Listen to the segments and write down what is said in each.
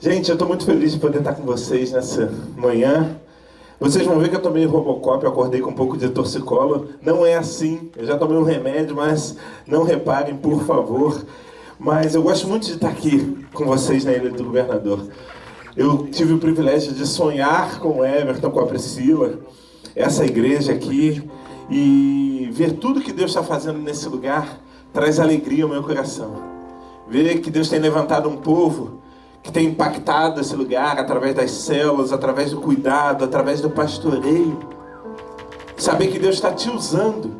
Gente, eu estou muito feliz de poder estar com vocês nessa manhã. Vocês vão ver que eu tomei Robocop, eu acordei com um pouco de torcicolo. Não é assim, eu já tomei um remédio, mas não reparem, por favor. Mas eu gosto muito de estar aqui com vocês na Ilha do Governador. Eu tive o privilégio de sonhar com o Everton, com a Priscila, essa igreja aqui, e ver tudo que Deus está fazendo nesse lugar traz alegria ao meu coração. Ver que Deus tem levantado um povo que tem impactado esse lugar através das células, através do cuidado, através do pastoreio. Saber que Deus está te usando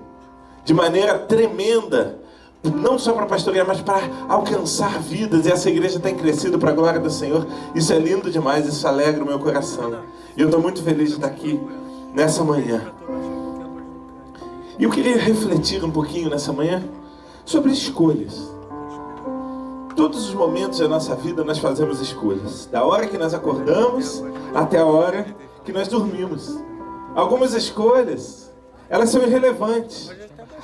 de maneira tremenda, não só para pastorear, mas para alcançar vidas. E essa igreja tem crescido para a glória do Senhor. Isso é lindo demais, isso alegra o meu coração. E eu estou muito feliz de estar aqui nessa manhã. E eu queria refletir um pouquinho nessa manhã sobre escolhas. Todos os momentos da nossa vida nós fazemos escolhas. Da hora que nós acordamos até a hora que nós dormimos. Algumas escolhas, elas são irrelevantes.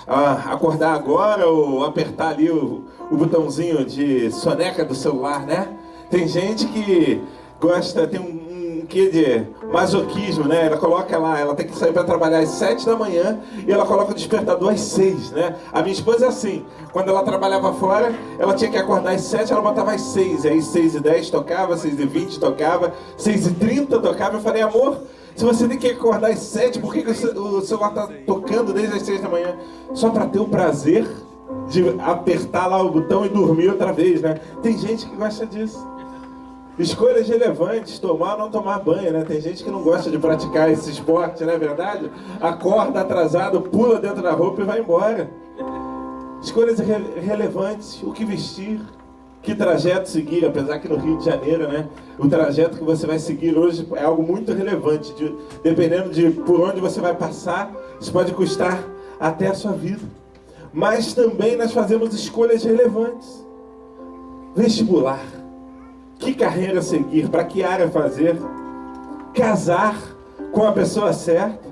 Acordar agora ou apertar ali o botãozinho de soneca do celular, né? Tem gente que gosta, tem um quê de masoquismo, né? Ela coloca lá, ela tem que sair para trabalhar às 7 da manhã e ela coloca o despertador às 6, né? A minha esposa é assim, quando ela trabalhava fora, ela tinha que acordar às 7, ela botava às 6, aí 6h10 tocava, 6h20 tocava, 6h30 tocava. Eu falei, amor, se você tem que acordar às 7, por que o celular está tocando desde as 6 da manhã? Só para ter o prazer de apertar lá o botão e dormir outra vez, né? Tem gente que gosta disso. Escolhas relevantes, tomar ou não tomar banho, né? Tem gente que não gosta de praticar esse esporte, não é verdade? Acorda atrasado, pula dentro da roupa e vai embora. Escolhas relevantes, o que vestir, que trajeto seguir, apesar que no Rio de Janeiro, né? O trajeto que você vai seguir hoje é algo muito relevante. Dependendo de por onde você vai passar, isso pode custar até a sua vida. Mas também nós fazemos escolhas relevantes. Vestibular. Que carreira seguir? Para que área fazer? Casar com a pessoa certa?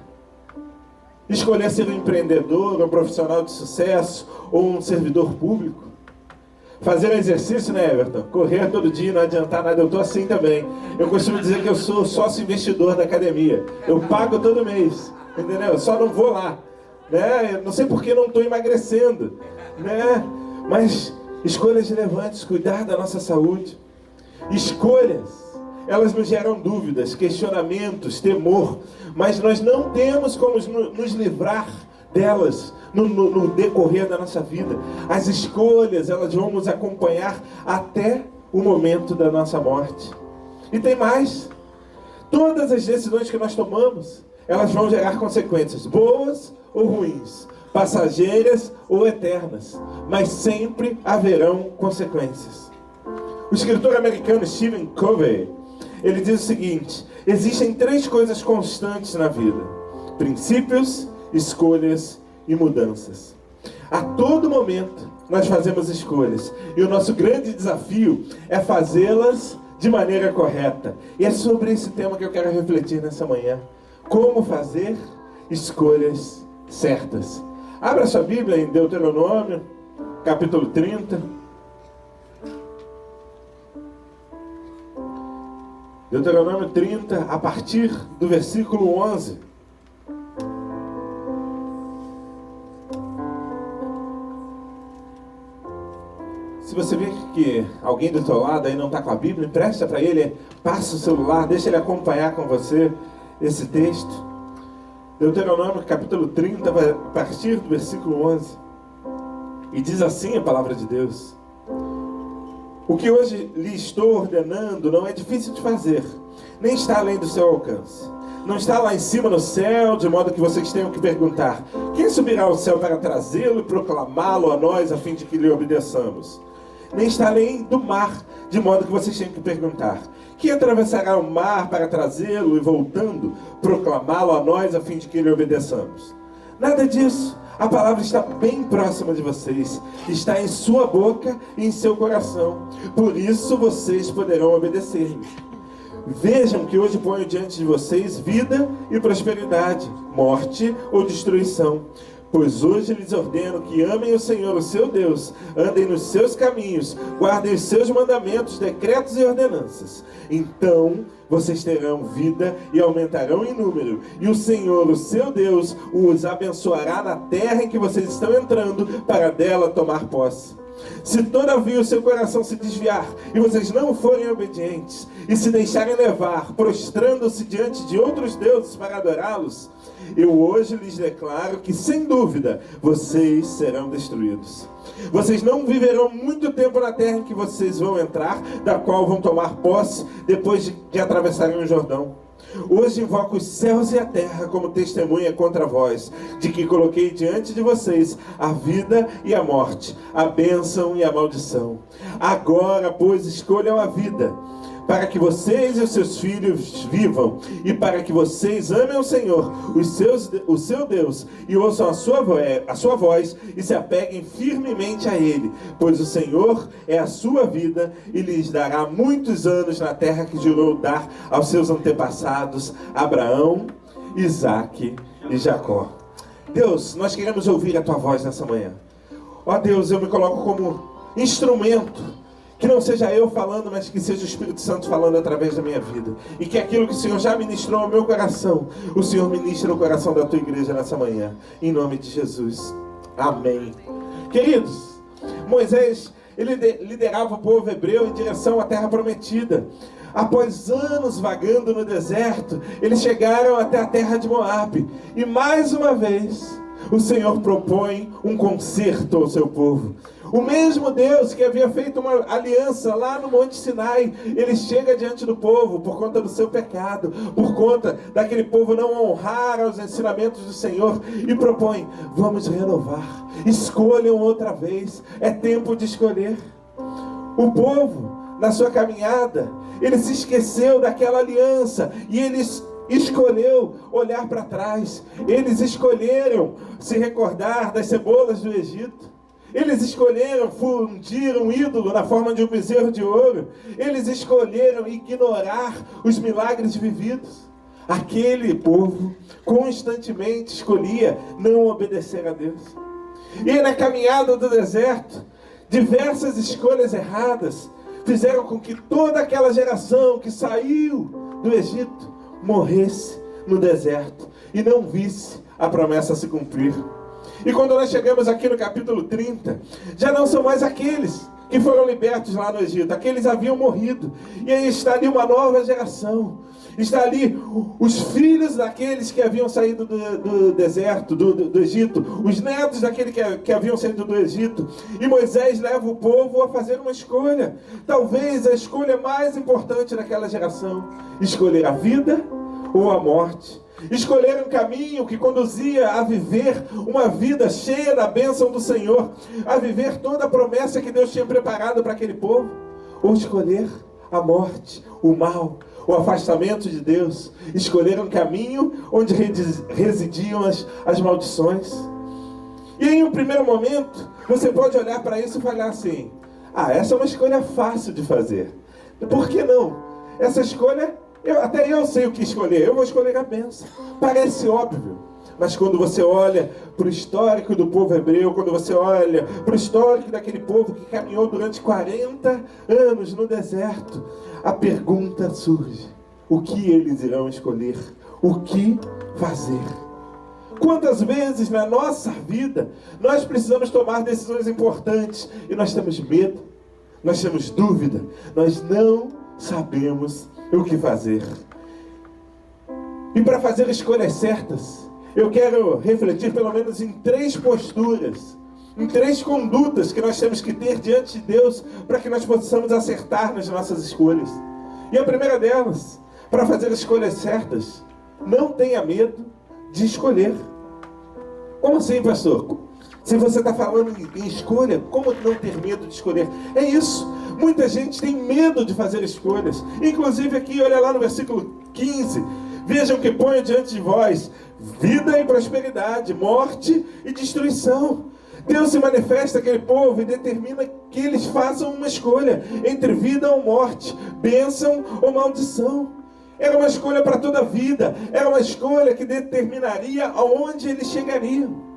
Escolher ser um empreendedor, um profissional de sucesso ou um servidor público? Fazer um exercício, né, Everton? Correr todo dia, não adiantar nada. Eu estou assim também. Eu costumo dizer que eu sou sócio investidor da academia. Eu pago todo mês, entendeu? Eu só não vou lá, né? Não sei por que não estou emagrecendo, né? Mas escolhas relevantes, cuidar da nossa saúde. Escolhas, elas nos geram dúvidas, questionamentos, temor, mas nós não temos como nos livrar delas no decorrer da nossa vida. As escolhas, elas vão nos acompanhar até o momento da nossa morte. E tem mais, todas as decisões que nós tomamos, elas vão gerar consequências, boas ou ruins, passageiras ou eternas, mas sempre haverão consequências. O escritor americano Stephen Covey, ele diz o seguinte: existem 3 coisas constantes na vida: princípios, escolhas e mudanças. A todo momento nós fazemos escolhas, e o nosso grande desafio é fazê-las de maneira correta. E é sobre esse tema que eu quero refletir nessa manhã: como fazer escolhas certas. Abra sua Bíblia em Deuteronômio, capítulo 30. Deuteronômio 30, a partir do versículo 11. Se você vê que alguém do teu lado aí não está com a Bíblia, empresta para ele, passa o celular, deixa ele acompanhar com você esse texto. Deuteronômio capítulo 30, a partir do versículo 11. E diz assim a palavra de Deus: o que hoje lhe estou ordenando não é difícil de fazer, nem está além do seu alcance. Não está lá em cima no céu, de modo que vocês tenham que perguntar: quem subirá ao céu para trazê-lo e proclamá-lo a nós, a fim de que lhe obedeçamos? Nem está além do mar, de modo que vocês tenham que perguntar: quem atravessará o mar para trazê-lo e, voltando, proclamá-lo a nós, a fim de que lhe obedeçamos? Nada disso. A palavra está bem próxima de vocês, está em sua boca e em seu coração. Por isso vocês poderão obedecer-me. Vejam que hoje ponho diante de vocês vida e prosperidade, morte ou destruição. Pois hoje lhes ordeno que amem o Senhor, o seu Deus, andem nos seus caminhos, guardem os seus mandamentos, decretos e ordenanças. Então vocês terão vida e aumentarão em número, e o Senhor, o seu Deus, os abençoará na terra em que vocês estão entrando, para dela tomar posse. Se todavia o seu coração se desviar, e vocês não forem obedientes, e se deixarem levar, prostrando-se diante de outros deuses para adorá-los, eu hoje lhes declaro que, sem dúvida, vocês serão destruídos. Vocês não viverão muito tempo na terra em que vocês vão entrar, da qual vão tomar posse depois de atravessarem o Jordão. Hoje invoco os céus e a terra como testemunha contra vós, de que coloquei diante de vocês a vida e a morte, a bênção e a maldição. Agora, pois, escolham a vida, para que vocês e os seus filhos vivam, e para que vocês amem o Senhor, o seu Deus, e ouçam a sua voz, e se apeguem firmemente a Ele, pois o Senhor é a sua vida, e lhes dará muitos anos na terra que jurou dar aos seus antepassados, Abraão, Isaque e Jacó. Deus, nós queremos ouvir a tua voz nessa manhã. Ó Deus, eu me coloco como instrumento. Que não seja eu falando, mas que seja o Espírito Santo falando através da minha vida. E que aquilo que o Senhor já ministrou ao meu coração, o Senhor ministre no coração da tua igreja nessa manhã. Em nome de Jesus. Amém. Queridos, Moisés, ele liderava o povo hebreu em direção à terra prometida. Após anos vagando no deserto, eles chegaram até a terra de Moabe. E mais uma vez, o Senhor propõe um concerto ao seu povo. O mesmo Deus que havia feito uma aliança lá no Monte Sinai, ele chega diante do povo por conta do seu pecado, por conta daquele povo não honrar aos ensinamentos do Senhor, e propõe: vamos renovar, escolham outra vez, é tempo de escolher. O povo, na sua caminhada, ele se esqueceu daquela aliança, e eles escolheu olhar para trás. Eles escolheram se recordar das cebolas do Egito. Eles escolheram fundir um ídolo na forma de um bezerro de ouro. Eles escolheram ignorar os milagres vividos. Aquele povo constantemente escolhia não obedecer a Deus. E na caminhada do deserto, diversas escolhas erradas fizeram com que toda aquela geração que saiu do Egito morresse no deserto e não visse a promessa se cumprir. E quando nós chegamos aqui no capítulo 30, já não são mais aqueles que foram libertos lá no Egito. Aqueles haviam morrido. E aí está ali uma nova geração. Está ali os filhos daqueles que haviam saído do deserto, do Egito. Os netos daqueles que haviam saído do Egito. E Moisés leva o povo a fazer uma escolha. Talvez a escolha mais importante daquela geração. Escolher a vida ou a morte. Escolher um caminho que conduzia a viver uma vida cheia da bênção do Senhor, a viver toda a promessa que Deus tinha preparado para aquele povo, ou escolher a morte, o mal, o afastamento de Deus, escolher um caminho onde residiam as maldições. E em um primeiro momento, você pode olhar para isso e falar assim: essa é uma escolha fácil de fazer. Por que não? Essa escolha, até eu sei o que escolher, eu vou escolher a bênção. Parece óbvio, mas quando você olha para o histórico do povo hebreu, quando você olha para o histórico daquele povo que caminhou durante 40 anos no deserto, a pergunta surge: o que eles irão escolher? O que fazer? Quantas vezes na nossa vida nós precisamos tomar decisões importantes e nós temos medo, nós temos dúvida, nós não sabemos o que fazer. E para fazer escolhas certas, eu quero refletir pelo menos em 3 posturas, em 3 condutas que nós temos que ter diante de Deus para que nós possamos acertar nas nossas escolhas. E a primeira delas, para fazer escolhas certas, não tenha medo de escolher. Como assim, pastor? Se você está falando em escolha, como não ter medo de escolher? É isso. Muita gente tem medo de fazer escolhas. Inclusive aqui, olha lá no versículo 15. Vejam que ponho diante de vós vida e prosperidade, morte e destruição. Deus se manifesta àquele povo e determina que eles façam uma escolha entre vida ou morte, bênção ou maldição. Era uma escolha para toda a vida. Era uma escolha que determinaria aonde eles chegariam.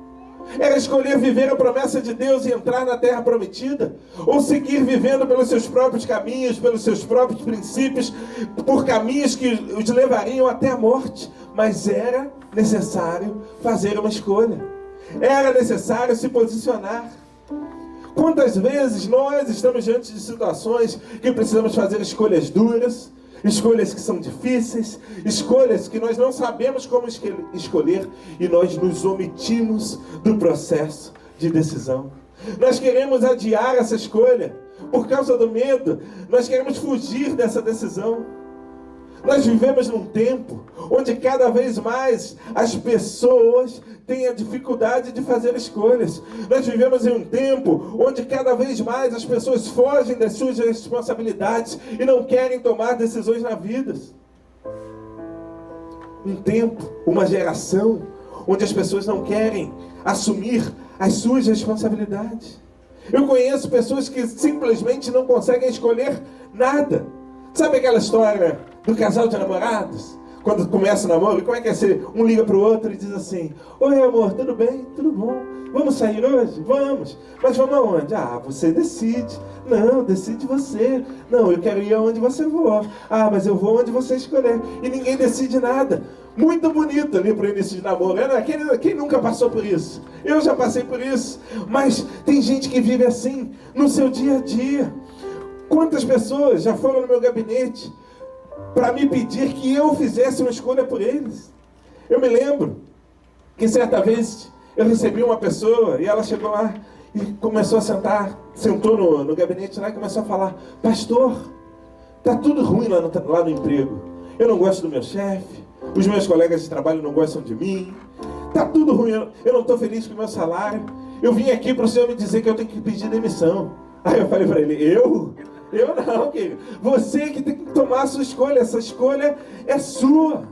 Era escolher viver a promessa de Deus e entrar na terra prometida? Ou seguir vivendo pelos seus próprios caminhos, pelos seus próprios princípios, por caminhos que os levariam até a morte? Mas era necessário fazer uma escolha. Era necessário se posicionar. Quantas vezes nós estamos diante de situações que precisamos fazer escolhas duras, escolhas que são difíceis, escolhas que nós não sabemos como escolher, e nós nos omitimos do processo de decisão. Nós queremos adiar essa escolha por causa do medo. Nós queremos fugir dessa decisão. Nós vivemos num tempo onde cada vez mais as pessoas têm a dificuldade de fazer escolhas. Nós vivemos em um tempo onde cada vez mais as pessoas fogem das suas responsabilidades e não querem tomar decisões na vida. Um tempo, uma geração onde as pessoas não querem assumir as suas responsabilidades. Eu conheço pessoas que simplesmente não conseguem escolher nada. Sabe aquela história do casal de namorados? Quando começa o namoro, como é que é ser? Um liga para o outro e diz assim: oi amor, tudo bem? Tudo bom? Vamos sair hoje? Vamos. Mas vamos aonde? Ah, você decide. Não, decide você. Não, eu quero ir aonde você for. Ah, mas eu vou onde você escolher. E ninguém decide nada. Muito bonito ali para o início de namoro. Quem nunca passou por isso? Eu já passei por isso. Mas tem gente que vive assim no seu dia a dia. Quantas pessoas já foram no meu gabinete para me pedir que eu fizesse uma escolha por eles? Eu me lembro que certa vez eu recebi uma pessoa e ela chegou lá e começou a sentou no gabinete lá e começou a falar: pastor, tá tudo ruim lá no emprego. Eu não gosto do meu chefe, os meus colegas de trabalho não gostam de mim, tá tudo ruim, eu não estou feliz com o meu salário. Eu vim aqui para o senhor me dizer que eu tenho que pedir demissão. Aí eu falei para ele: Eu não, querido. Você que tem que tomar a sua escolha. Essa escolha é sua.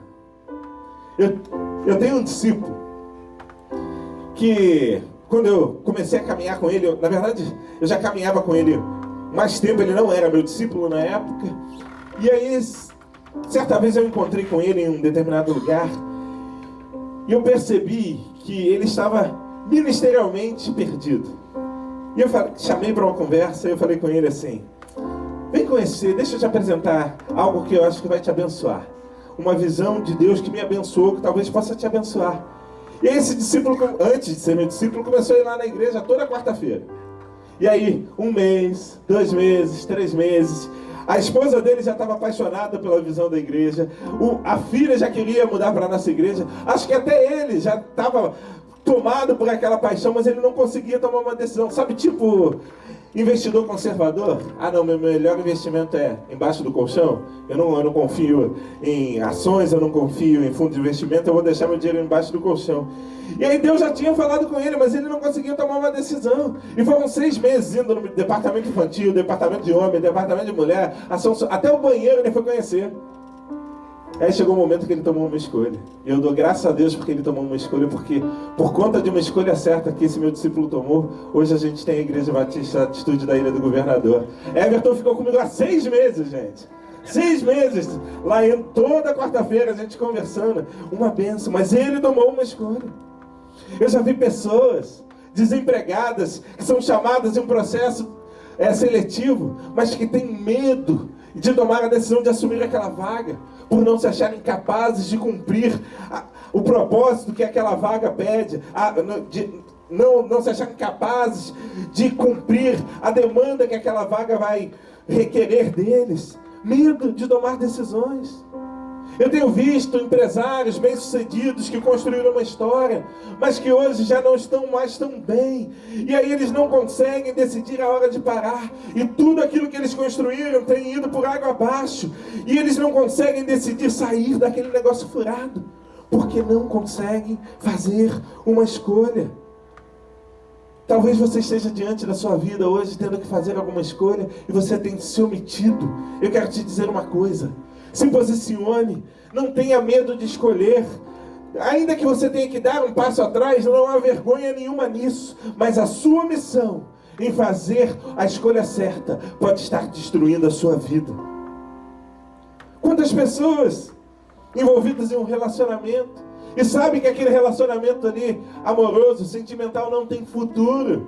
Eu tenho um discípulo que, quando eu comecei a caminhar com ele, na verdade, eu já caminhava com ele mais tempo. Ele não era meu discípulo na época. E aí, certa vez eu encontrei com ele em um determinado lugar. E eu percebi que ele estava ministerialmente perdido. E eu chamei para uma conversa e eu falei com ele assim: vem conhecer, deixa eu te apresentar algo que eu acho que vai te abençoar. Uma visão de Deus que me abençoou, que talvez possa te abençoar. E aí esse discípulo, antes de ser meu discípulo, começou a ir lá na igreja toda quarta-feira. E aí, 1 mês, 2 meses, 3 meses, a esposa dele já estava apaixonada pela visão da igreja. A filha já queria mudar para a nossa igreja. Acho que até ele já estava tomado por aquela paixão, mas ele não conseguia tomar uma decisão. Sabe, tipo investidor conservador? Ah não, meu melhor investimento é embaixo do colchão. Eu não confio em ações, eu não confio em fundo de investimento, eu vou deixar meu dinheiro embaixo do colchão. E aí Deus já tinha falado com ele, mas ele não conseguia tomar uma decisão. E foram 6 meses indo no departamento infantil, departamento de homem, departamento de mulher, até o banheiro ele foi conhecer. Aí chegou o momento que ele tomou uma escolha. E eu dou graças a Deus porque ele tomou uma escolha, porque por conta de uma escolha certa que esse meu discípulo tomou, hoje a gente tem a Igreja Batista Atitude da Ilha do Governador. Everton ficou comigo há 6 meses, gente. 6 meses. Lá indo toda quarta-feira a gente conversando. Uma bênção. Mas ele tomou uma escolha. Eu já vi pessoas desempregadas que são chamadas em um processo seletivo, mas que têm medo de tomar a decisão de assumir aquela vaga, por não se acharem capazes de cumprir o propósito que aquela vaga pede, não se acharem capazes de cumprir a demanda que aquela vaga vai requerer deles. Medo de tomar decisões. Eu tenho visto empresários bem-sucedidos que construíram uma história, mas que hoje já não estão mais tão bem. E aí eles não conseguem decidir a hora de parar. E tudo aquilo que eles construíram tem ido por água abaixo. E eles não conseguem decidir sair daquele negócio furado, porque não conseguem fazer uma escolha. Talvez você esteja diante da sua vida hoje tendo que fazer alguma escolha e você tem se omitido. Eu quero te dizer uma coisa: se posicione, não tenha medo de escolher. Ainda que você tenha que dar um passo atrás, não há vergonha nenhuma nisso. Mas a sua missão em fazer a escolha certa pode estar destruindo a sua vida. Quantas pessoas envolvidas em um relacionamento E sabe que aquele relacionamento ali, amoroso, sentimental, não tem futuro.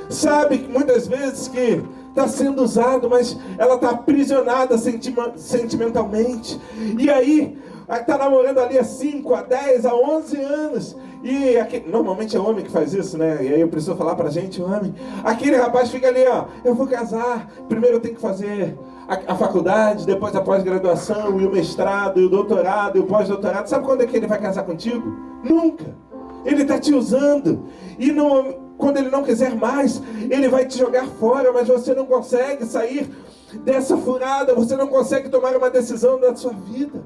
Sabe que muitas vezes que está sendo usado, mas ela está aprisionada sentimentalmente. E aí, está namorando ali há 5, há 10, há 11 anos. E normalmente é homem que faz isso, né? E aí eu preciso falar pra gente, homem. Aquele rapaz fica ali, ó, eu vou casar. Primeiro eu tenho que fazer a faculdade, depois a pós-graduação, e o mestrado, e o doutorado, e o pós-doutorado. Sabe quando é que ele vai casar contigo? Nunca. Ele está te usando. E quando ele não quiser mais, ele vai te jogar fora, mas você não consegue sair dessa furada, você não consegue tomar uma decisão da sua vida.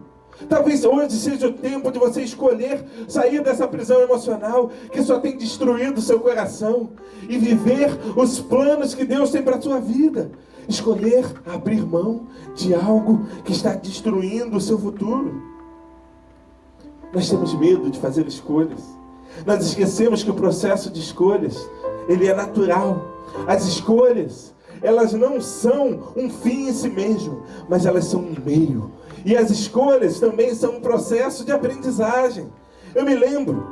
Talvez hoje seja o tempo de você escolher sair dessa prisão emocional que só tem destruído o seu coração e viver os planos que Deus tem para a sua vida. Escolher abrir mão de algo que está destruindo o seu futuro. Nós temos medo de fazer escolhas. Nós esquecemos que o processo de escolhas, ele é natural. As escolhas, elas não são um fim em si mesmo, mas elas são um meio. E as escolhas também são um processo de aprendizagem. Eu me lembro,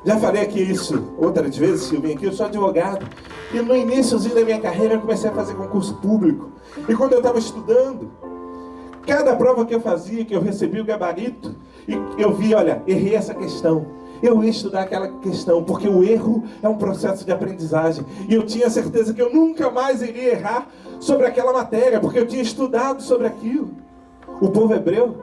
já falei aqui isso outras vezes que eu vim aqui, eu sou advogado. E no iníciozinho da minha carreira eu comecei a fazer concurso público. E quando eu estava estudando, cada prova que eu fazia, que eu recebia o gabarito, e eu vi, olha, errei essa questão. Eu ia estudar aquela questão, porque o erro é um processo de aprendizagem. E eu tinha certeza que eu nunca mais iria errar sobre aquela matéria, porque eu tinha estudado sobre aquilo. O povo hebreu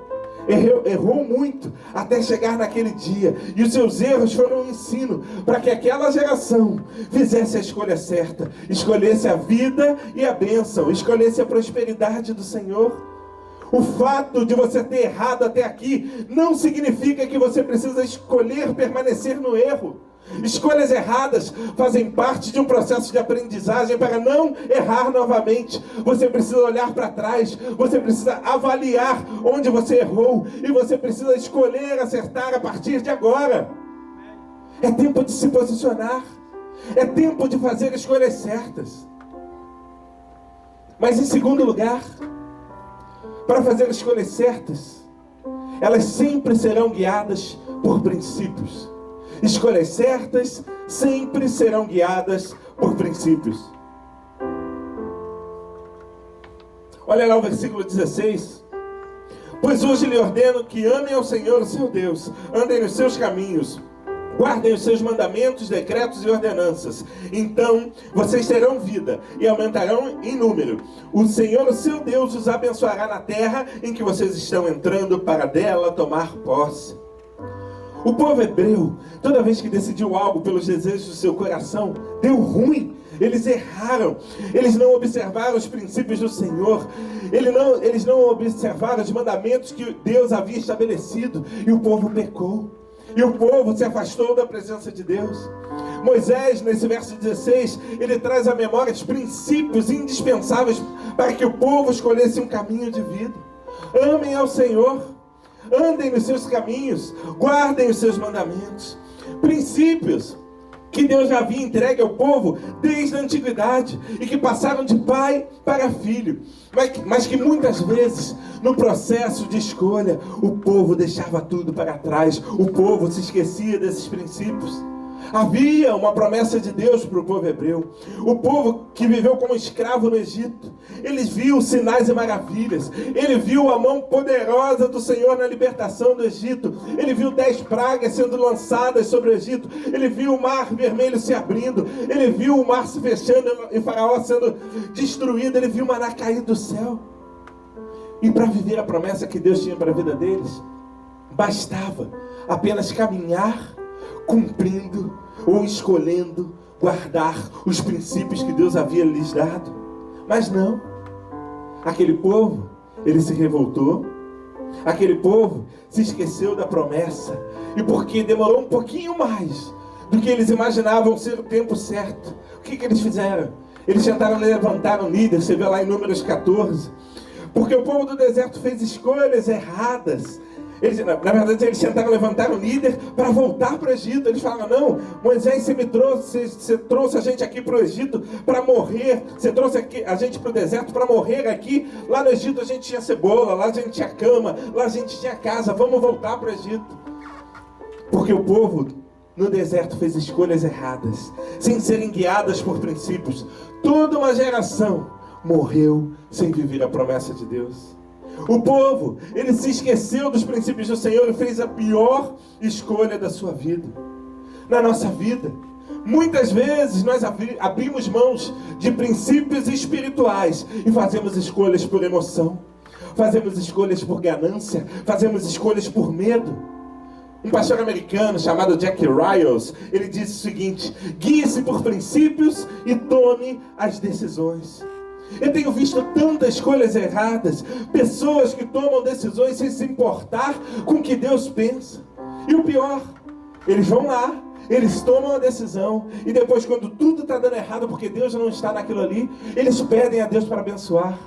errou muito até chegar naquele dia. E os seus erros foram um ensino para que aquela geração fizesse a escolha certa. Escolhesse a vida e a bênção. Escolhesse a prosperidade do Senhor. O fato de você ter errado até aqui não significa que você precisa escolher permanecer no erro. Escolhas erradas fazem parte de um processo de aprendizagem para não errar novamente. Você precisa olhar para trás, você precisa avaliar onde você errou e você precisa escolher acertar a partir de agora. É tempo de se posicionar, é tempo de fazer escolhas certas. Mas em segundo lugar, para fazer escolhas certas, elas sempre serão guiadas por princípios. Escolhas certas sempre serão guiadas por princípios. Olha lá o versículo 16. Pois hoje lhe ordeno que amem ao Senhor, seu Deus, andem nos seus caminhos, guardem os seus mandamentos, decretos e ordenanças. Então vocês terão vida e aumentarão em número. O Senhor, o seu Deus, os abençoará na terra em que vocês estão entrando para dela tomar posse. O povo hebreu, toda vez que decidiu algo pelos desejos do seu coração, deu ruim. Eles erraram. Eles não observaram os princípios do Senhor. Eles não observaram os mandamentos que Deus havia estabelecido. E o povo pecou. E o povo se afastou da presença de Deus. Moisés, nesse verso 16, ele traz à memória os princípios indispensáveis para que o povo escolhesse um caminho de vida. Amem ao Senhor. Andem nos seus caminhos, guardem os seus mandamentos. Princípios que Deus já havia entregue ao povo desde a antiguidade e que passaram de pai para filho, mas que muitas vezes no processo de escolha o povo deixava tudo para trás, o povo se esquecia desses princípios. Havia uma promessa de Deus para o povo hebreu. O povo que viveu como escravo no Egito, ele viu sinais e maravilhas. Ele viu a mão poderosa do Senhor na libertação do Egito. Ele viu 10 pragas sendo lançadas sobre o Egito. Ele viu o mar vermelho se abrindo. Ele viu o mar se fechando e Faraó sendo destruído. Ele viu o maná cair do céu. E para viver a promessa que Deus tinha para a vida deles, bastava apenas caminhar cumprindo ou escolhendo guardar os princípios que Deus havia lhes dado. Mas não. Aquele povo, ele se revoltou. Aquele povo se esqueceu da promessa. E porque demorou um pouquinho mais do que eles imaginavam ser o tempo certo, o que eles fizeram? Eles tentaram levantar um líder. Você vê lá em Números 14. Porque o povo do deserto fez escolhas erradas. Na verdade, eles tentaram levantar um líder para voltar para o Egito. Eles falaram: não, Moisés, você trouxe a gente aqui para o Egito para morrer. Você trouxe a gente para o deserto para morrer aqui. Lá no Egito a gente tinha cebola, lá a gente tinha cama, lá a gente tinha casa. Vamos voltar para o Egito. Porque o povo no deserto fez escolhas erradas, sem serem guiadas por princípios. Toda uma geração morreu sem viver a promessa de Deus. O povo, ele se esqueceu dos princípios do Senhor e fez a pior escolha da sua vida. Na nossa vida, muitas vezes nós abrimos mãos de princípios espirituais e fazemos escolhas por emoção, fazemos escolhas por ganância, fazemos escolhas por medo. Um pastor americano chamado Jack Ryles, ele disse o seguinte: guie-se por princípios e tome as decisões. Eu tenho visto tantas escolhas erradas, pessoas que tomam decisões sem se importar com o que Deus pensa. E o pior, eles vão lá, eles tomam a decisão, e depois, quando tudo está dando errado, porque Deus não está naquilo ali, eles pedem a Deus para abençoar,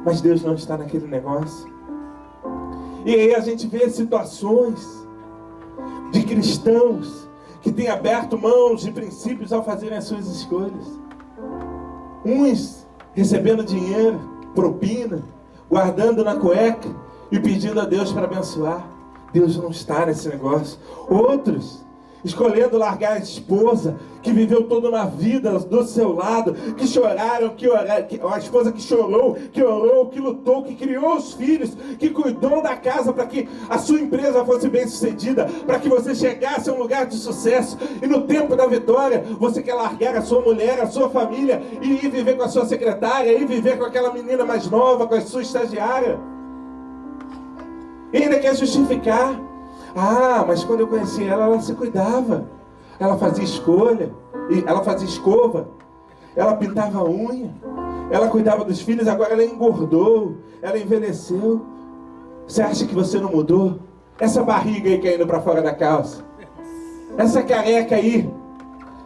mas Deus não está naquele negócio. E aí a gente vê situações de cristãos que têm aberto mãos de princípios ao fazerem as suas escolhas. Uns recebendo dinheiro, propina, guardando na cueca e pedindo a Deus para abençoar. Deus não está nesse negócio. Outros escolhendo largar a esposa que viveu toda uma vida do seu lado, que choraram, a esposa que chorou, que orou, que lutou, que criou os filhos, que cuidou da casa para que a sua empresa fosse bem sucedida, para que você chegasse a um lugar de sucesso. E no tempo da vitória, você quer largar a sua mulher, a sua família, e ir viver com a sua secretária, ir viver com aquela menina mais nova, com a sua estagiária. E ainda quer justificar. Ah, mas quando eu conheci ela, ela se cuidava. Ela fazia escolha, ela fazia escova, ela pintava a unha, ela cuidava dos filhos, agora ela engordou, ela envelheceu. Você acha que você não mudou? Essa barriga aí caindo para fora da calça, essa careca aí,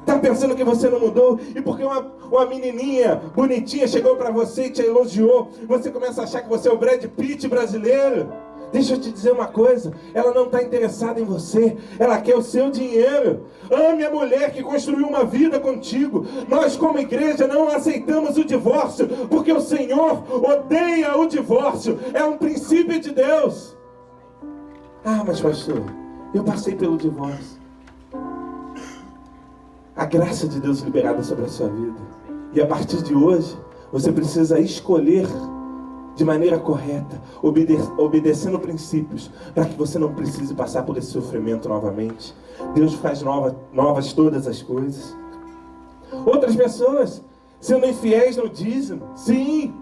tá pensando que você não mudou? E porque uma menininha bonitinha chegou para você e te elogiou, você começa a achar que você é o Brad Pitt brasileiro? Deixa eu te dizer uma coisa, ela não está interessada em você, ela quer o seu dinheiro. Ame a mulher que construiu uma vida contigo. Nós, como igreja, não aceitamos o divórcio, porque o Senhor odeia o divórcio, é um princípio de Deus. Ah, mas pastor, eu passei pelo divórcio. A graça de Deus liberada sobre a sua vida. E a partir de hoje, você precisa escolher de maneira correta, obedecendo princípios, para que você não precise passar por esse sofrimento novamente. Deus faz novas todas as coisas. Outras pessoas sendo infiéis no dízimo. Sim,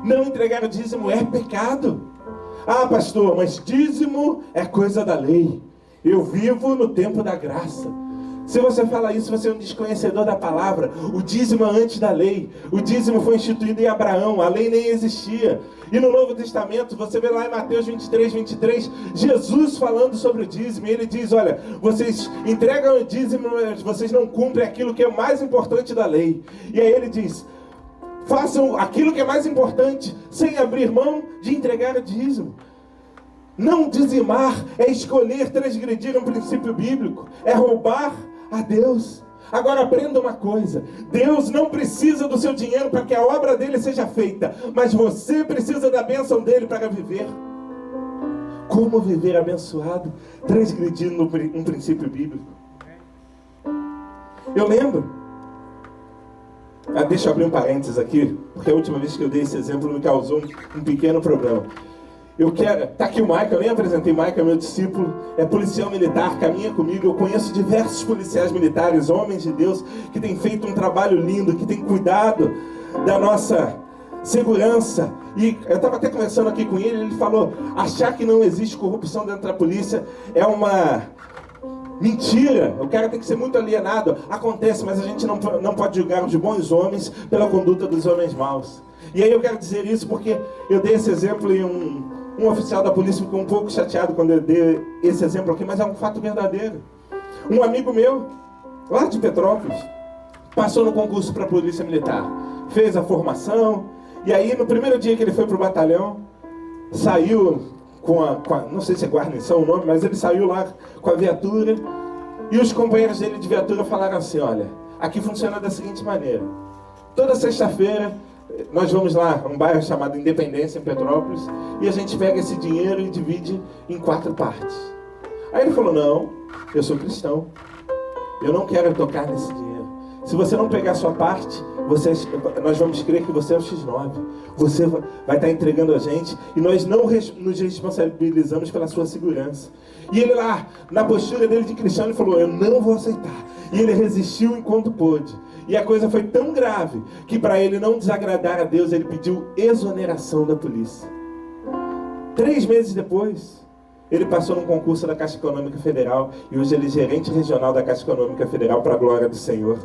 não entregar o dízimo é pecado. Ah, pastor, mas dízimo é coisa da lei. Eu vivo no tempo da graça. Se você fala isso, você é um desconhecedor da palavra. O dízimo é antes da lei. O dízimo foi instituído em Abraão. A lei nem existia. E no Novo Testamento, você vê lá em Mateus 23, Jesus falando sobre o dízimo. E ele diz, olha, vocês entregam o dízimo, mas vocês não cumprem aquilo que é o mais importante da lei. E aí ele diz, façam aquilo que é mais importante, sem abrir mão de entregar o dízimo. Não dizimar é escolher transgredir um princípio bíblico. É roubar a Deus. Agora aprenda uma coisa: Deus não precisa do seu dinheiro para que a obra dele seja feita, mas você precisa da bênção dele para viver. Como viver abençoado? Transgredindo um princípio bíblico. Eu lembro, deixa eu abrir um parênteses aqui, porque a última vez que eu dei esse exemplo me causou um pequeno problema. Tá aqui o Michael, eu nem apresentei o Michael, é meu discípulo, é policial militar, caminha comigo. Eu conheço diversos policiais militares, homens de Deus, que têm feito um trabalho lindo, que têm cuidado da nossa segurança. E eu estava até conversando aqui com ele falou, achar que não existe corrupção dentro da polícia é uma mentira. O cara tem que ser muito alienado. Acontece, mas a gente não pode julgar os bons homens pela conduta dos homens maus. E aí eu quero dizer isso porque eu dei esse exemplo e um oficial da polícia ficou um pouco chateado quando eu dei esse exemplo aqui, mas é um fato verdadeiro. Um amigo meu, lá de Petrópolis, passou no concurso para a polícia militar, fez a formação, e aí no primeiro dia que ele foi para o batalhão, saiu com a não sei se é guarnição o nome, mas ele saiu lá com a viatura, e os companheiros dele de viatura falaram assim, olha, aqui funciona da seguinte maneira, toda sexta-feira nós vamos lá, um bairro chamado Independência, em Petrópolis, e a gente pega esse dinheiro e divide em 4 partes. Aí ele falou, não, eu sou cristão. Eu não quero tocar nesse dinheiro. Se você não pegar a sua parte, nós vamos crer que você é o X9. Você vai estar entregando a gente e nós não nos responsabilizamos pela sua segurança. E ele lá, na postura dele de cristão, ele falou, eu não vou aceitar. E ele resistiu enquanto pôde. E a coisa foi tão grave que para ele não desagradar a Deus, ele pediu exoneração da polícia. 3 meses depois, ele passou num concurso da Caixa Econômica Federal e hoje ele é gerente regional da Caixa Econômica Federal para a glória do Senhor.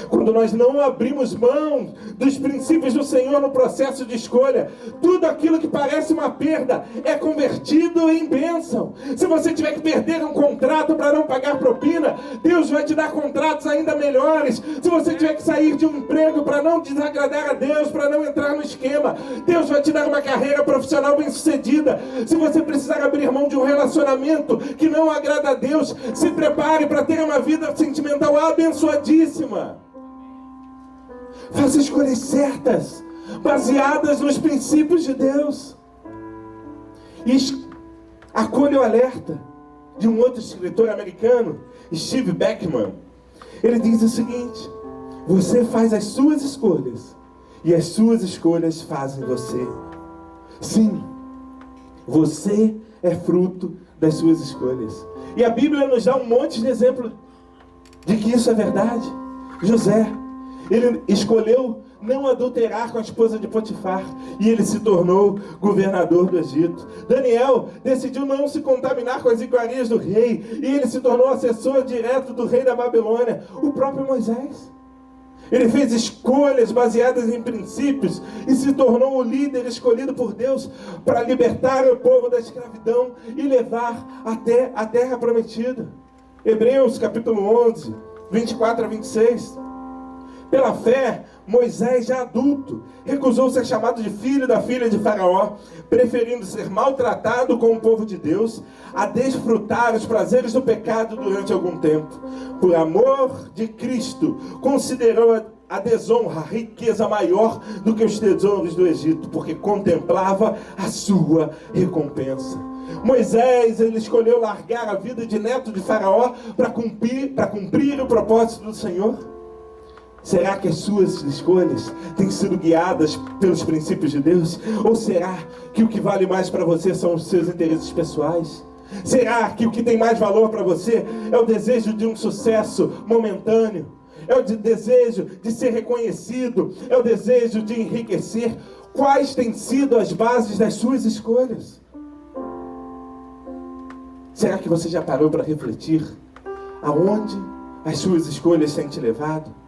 Quando nós não abrimos mão dos princípios do Senhor no processo de escolha, tudo aquilo que parece uma perda é convertido em bênção. Se você tiver que perder um contrato para não pagar propina, Deus vai te dar contratos ainda melhores. Se você tiver que sair de um emprego para não desagradar a Deus, para não entrar no esquema, Deus vai te dar uma carreira profissional bem-sucedida. Se você precisar abrir mão de um relacionamento que não agrada a Deus, se prepare para ter uma vida sentimental abençoadíssima. Faça escolhas certas, baseadas nos princípios de Deus. E acolha o alerta de um outro escritor americano, Steve Beckman. Ele diz o seguinte: você faz as suas escolhas e as suas escolhas fazem você. Sim, você é fruto das suas escolhas. E a Bíblia nos dá um monte de exemplo de que isso é verdade. José, ele escolheu não adulterar com a esposa de Potifar e ele se tornou governador do Egito. Daniel decidiu não se contaminar com as iguarias do rei e ele se tornou assessor direto do rei da Babilônia. O próprio Moisés, ele fez escolhas baseadas em princípios e se tornou o líder escolhido por Deus para libertar o povo da escravidão e levar até a terra prometida. Hebreus capítulo 11, 24 a 26. Pela fé, Moisés, já adulto, recusou ser chamado de filho da filha de Faraó, preferindo ser maltratado com o povo de Deus, a desfrutar os prazeres do pecado durante algum tempo. Por amor de Cristo, considerou a desonra, a riqueza maior do que os tesouros do Egito, porque contemplava a sua recompensa. Moisés, ele escolheu largar a vida de neto de Faraó para cumprir o propósito do Senhor. Será que as suas escolhas têm sido guiadas pelos princípios de Deus? Ou será que o que vale mais para você são os seus interesses pessoais? Será que o que tem mais valor para você é o desejo de um sucesso momentâneo? É o desejo de ser reconhecido? É o desejo de enriquecer? Quais têm sido as bases das suas escolhas? Será que você já parou para refletir aonde as suas escolhas têm te levado?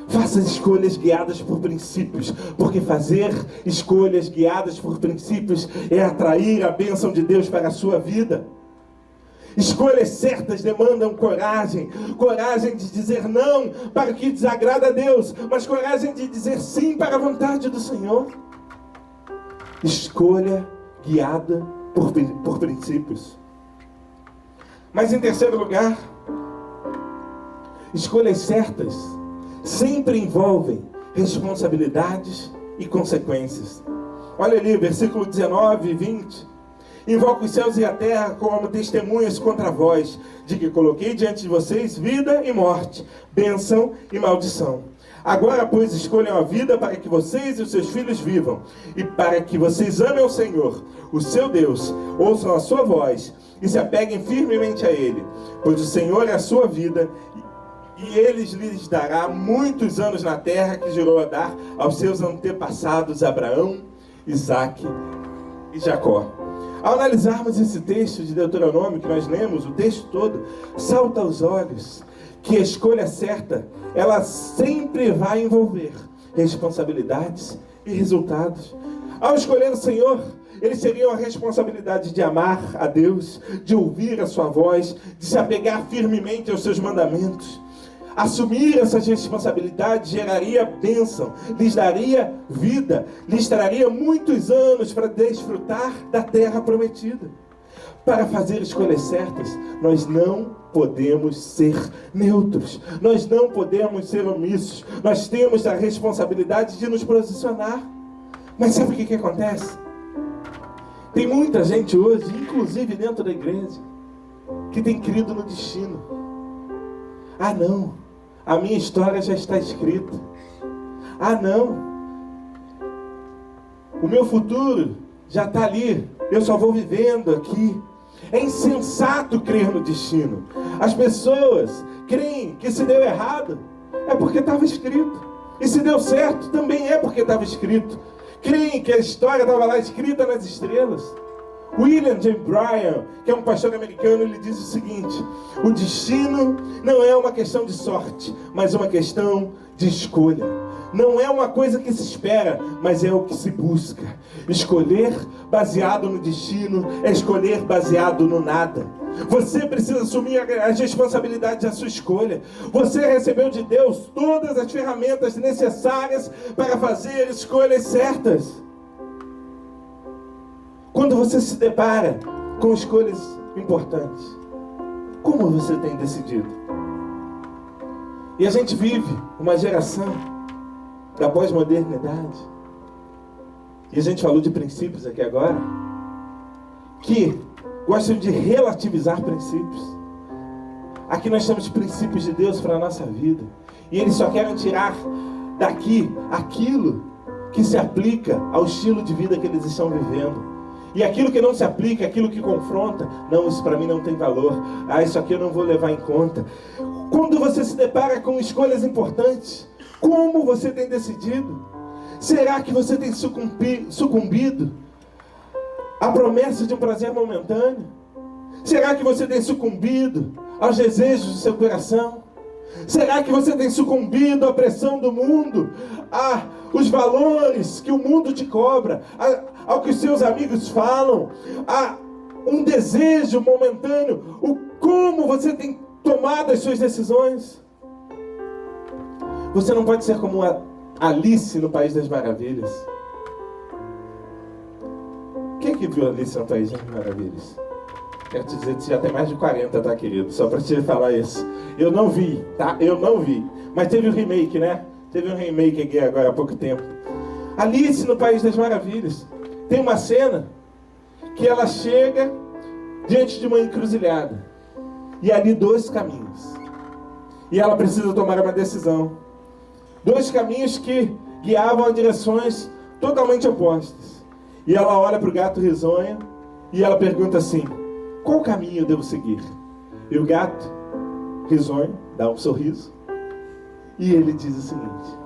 Faça escolhas guiadas por princípios, porque fazer escolhas guiadas por princípios é atrair a bênção de Deus para a sua vida. Escolhas certas demandam coragem, coragem de dizer não para o que desagrada a Deus, mas coragem de dizer sim para a vontade do Senhor. Escolha guiada por princípios. Mas em terceiro lugar, escolhas certas sempre envolvem responsabilidades e consequências. Olha ali, versículo 19 e 20. Invoco os céus e a terra como testemunhas contra vós, de que coloquei diante de vocês vida e morte, bênção e maldição. Agora, pois, escolham a vida para que vocês e os seus filhos vivam, e para que vocês amem o Senhor, o seu Deus, ouçam a sua voz e se apeguem firmemente a Ele, pois o Senhor é a sua vida, e Ele lhes dará muitos anos na terra que jurou a dar aos seus antepassados Abraão, Isaque e Jacó. Ao analisarmos esse texto de Deuteronômio que nós lemos, o texto todo, salta aos olhos que a escolha certa, ela sempre vai envolver responsabilidades e resultados. Ao escolher o Senhor, eles teriam a responsabilidade de amar a Deus, de ouvir a sua voz, de se apegar firmemente aos seus mandamentos. Assumir essas responsabilidades geraria bênção, lhes daria vida, lhes traria muitos anos para desfrutar da terra prometida. Para fazer escolhas certas, nós não podemos ser neutros, nós não podemos ser omissos, nós temos a responsabilidade de nos posicionar. Mas sabe o que acontece? Tem muita gente hoje, inclusive dentro da igreja, que tem crido no destino. Ah, não, a minha história já está escrita. Ah, não, o meu futuro já está ali, eu só vou vivendo aqui. É insensato crer no destino. As pessoas creem que se deu errado é porque estava escrito, e se deu certo também é porque estava escrito. Creem que a história estava lá escrita nas estrelas. William J. Bryan, que é um pastor americano, ele diz o seguinte: o destino não é uma questão de sorte, mas uma questão de escolha. Não é uma coisa que se espera, mas é o que se busca. Escolher baseado no destino é escolher baseado no nada. Você precisa assumir as responsabilidades da sua escolha. Você recebeu de Deus todas as ferramentas necessárias para fazer escolhas certas. Quando você se depara com escolhas importantes, como você tem decidido? E a gente vive uma geração da pós-modernidade, e a gente falou de princípios aqui agora, que gostam de relativizar princípios. Aqui nós temos princípios de Deus para a nossa vida, e eles só querem tirar daqui aquilo que se aplica ao estilo de vida que eles estão vivendo. E aquilo que não se aplica, aquilo que confronta, não, isso para mim não tem valor. Ah, isso aqui eu não vou levar em conta. Quando você se depara com escolhas importantes, como você tem decidido? Será que você tem sucumbido à promessa de um prazer momentâneo? Será que você tem sucumbido aos desejos do seu coração? Será que você tem sucumbido à pressão do mundo, aos valores que o mundo te cobra, ao que os seus amigos falam, a um desejo momentâneo? Como você tem tomado as suas decisões? Você não pode ser como Alice no País das Maravilhas. Quem que viu Alice no País das Maravilhas? Quero te dizer que você já tem mais de 40, tá, querido? Só pra te falar isso. Eu não vi, tá? Eu não vi. Mas teve um remake, né? Teve um remake aqui agora há pouco tempo. Alice no País das Maravilhas. Tem uma cena que ela chega diante de uma encruzilhada. E ali 2 caminhos. E ela precisa tomar uma decisão. 2 caminhos que guiavam a direções totalmente opostas. E ela olha para o gato risonho e ela pergunta assim: qual caminho eu devo seguir? E o gato risonho dá um sorriso e ele diz o seguinte: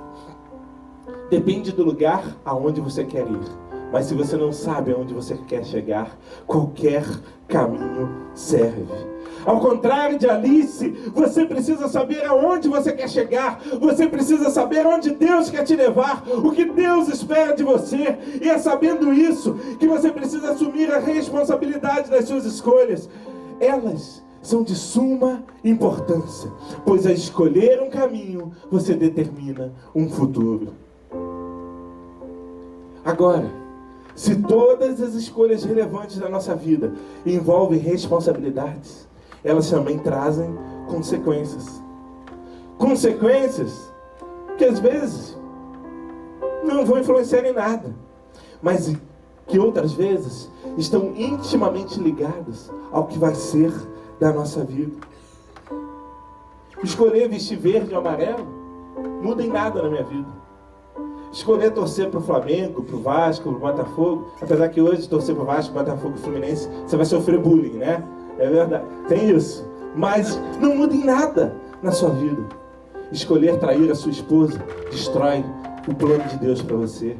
depende do lugar aonde você quer ir, mas se você não sabe aonde você quer chegar, qualquer caminho serve. Ao contrário de Alice, você precisa saber aonde você quer chegar. Você precisa saber onde Deus quer te levar, o que Deus espera de você. E é sabendo isso que você precisa assumir a responsabilidade das suas escolhas. Elas são de suma importância, pois a escolher um caminho, você determina um futuro. Agora, se todas as escolhas relevantes da nossa vida envolvem responsabilidades, elas também trazem consequências. Consequências que às vezes não vão influenciar em nada, mas que outras vezes estão intimamente ligadas ao que vai ser da nossa vida. Escolher vestir verde ou amarelo muda em nada na minha vida. Escolher torcer para o Flamengo, para o Vasco, para o Botafogo, apesar que hoje torcer para o Vasco, Botafogo e Fluminense, você vai sofrer bullying, né? É verdade, tem isso. Mas não muda em nada na sua vida. Escolher trair a sua esposa destrói o plano de Deus para você.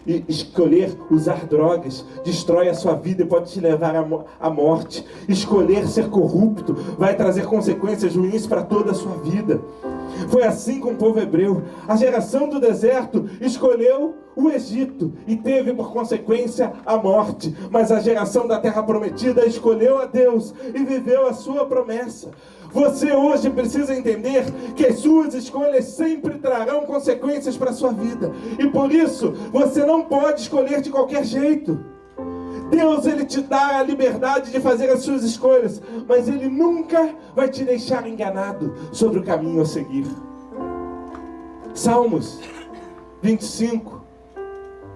E escolher usar drogas destrói a sua vida e pode te levar à morte. Escolher ser corrupto vai trazer consequências ruins para toda a sua vida. Foi assim com o povo hebreu. A geração do deserto escolheu o Egito e teve por consequência a morte. Mas a geração da terra prometida escolheu a Deus e viveu a sua promessa. Você hoje precisa entender que as suas escolhas sempre trarão consequências para a sua vida. E por isso, você não pode escolher de qualquer jeito. Deus, Ele te dá a liberdade de fazer as suas escolhas, mas Ele nunca vai te deixar enganado sobre o caminho a seguir. Salmos 25,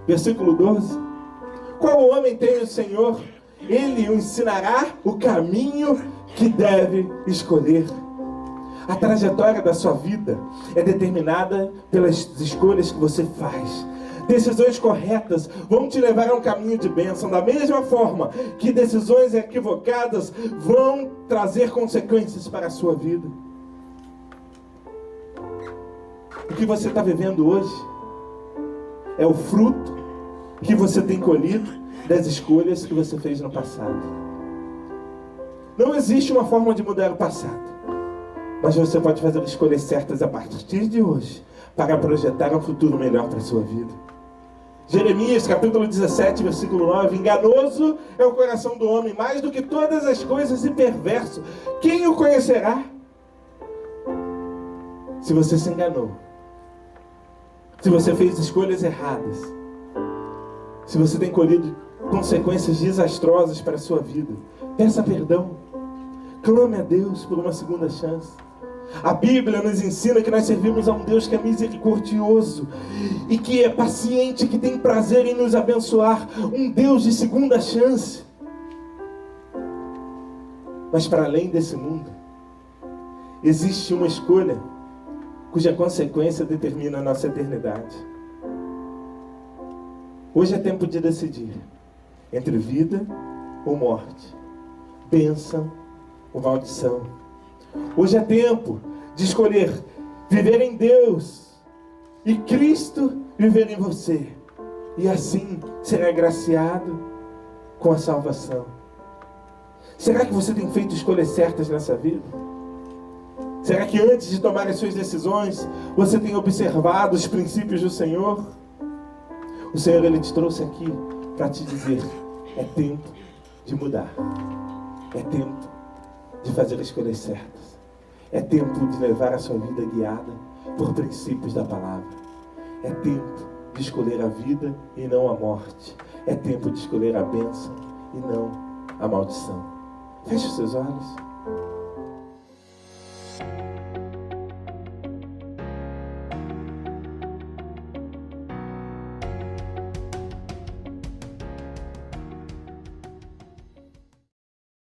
versículo 12. Qual homem tem o Senhor? Ele o ensinará o caminho que deve escolher. A trajetória da sua vida é determinada pelas escolhas que você faz. Decisões corretas vão te levar a um caminho de bênção, da mesma forma que decisões equivocadas vão trazer consequências para a sua vida. O que você está vivendo hoje é o fruto que você tem colhido das escolhas que você fez no passado. Não existe uma forma de mudar o passado, mas você pode fazer escolhas certas a partir de hoje para projetar um futuro melhor para a sua vida. Jeremias capítulo 17, versículo 9: enganoso é o coração do homem, mais do que todas as coisas, e perverso. Quem o conhecerá? Se você se enganou, se você fez escolhas erradas, se você tem colhido consequências desastrosas para a sua vida, peça perdão. Clame a Deus por uma segunda chance. A Bíblia nos ensina que nós servimos a um Deus que é misericordioso e que é paciente, que tem prazer em nos abençoar. Um Deus de segunda chance. Mas para além desse mundo, existe uma escolha cuja consequência determina a nossa eternidade. Hoje é tempo de decidir entre vida ou morte, bênção ou maldição. Hoje é tempo de escolher viver em Deus e Cristo viver em você, e assim ser agraciado com a salvação. Será que você tem feito escolhas certas nessa vida? Será que antes de tomar as suas decisões você tem observado os princípios do Senhor? O Senhor, Ele te trouxe aqui para te dizer: é tempo de mudar, é tempo de fazer escolhas certas, é tempo de levar a sua vida guiada por princípios da palavra, é tempo de escolher a vida e não a morte, é tempo de escolher a bênção e não a maldição. Feche os seus olhos.